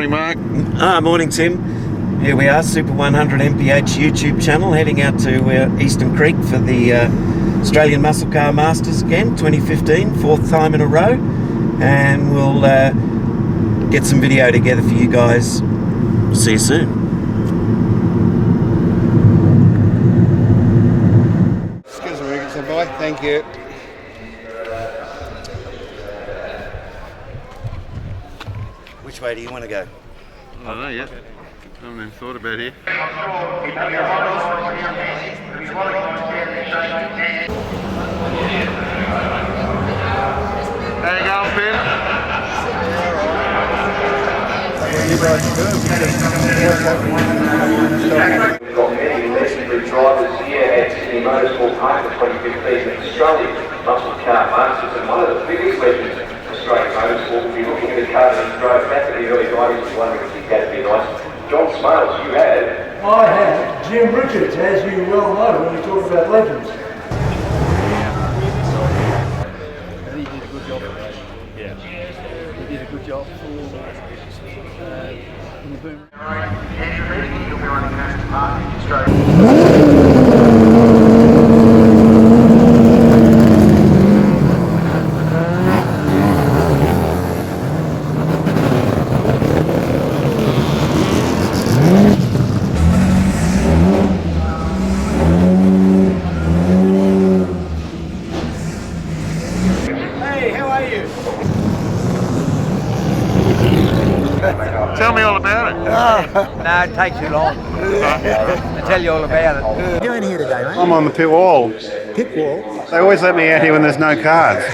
Morning, Mark. Morning, Tim. Here we are, Super 100 MPH YouTube channel, heading out to Eastern Creek for the Australian Muscle Car Masters again, 2015, fourth time in a row. And we'll get some video together for you guys. See you soon. Excuse me, get some boy. Thank you. Which way do you want to go? I don't know yet. I haven't even thought about here. How you going, Ben? We've got many legendary drivers here at Sydney Motorsport Park for 2015 Australian Muscle Car Masters, and one of the biggest legends of Australian motorsport will be looking at a car that he drove back in the early 90s and wondering if he had to be nice. John Smailes, you had? I had Jim Richards, as you well know when we talk about legends. And he did a good job. Yeah. He did a good job for in the boom. You'll be running National Park in Australia. Tell me all about it. No, it takes too long. I'll tell you all about it. What are you doing here today, mate? I'm on the pit wall. Pit wall? They always let me out here when there's no cars.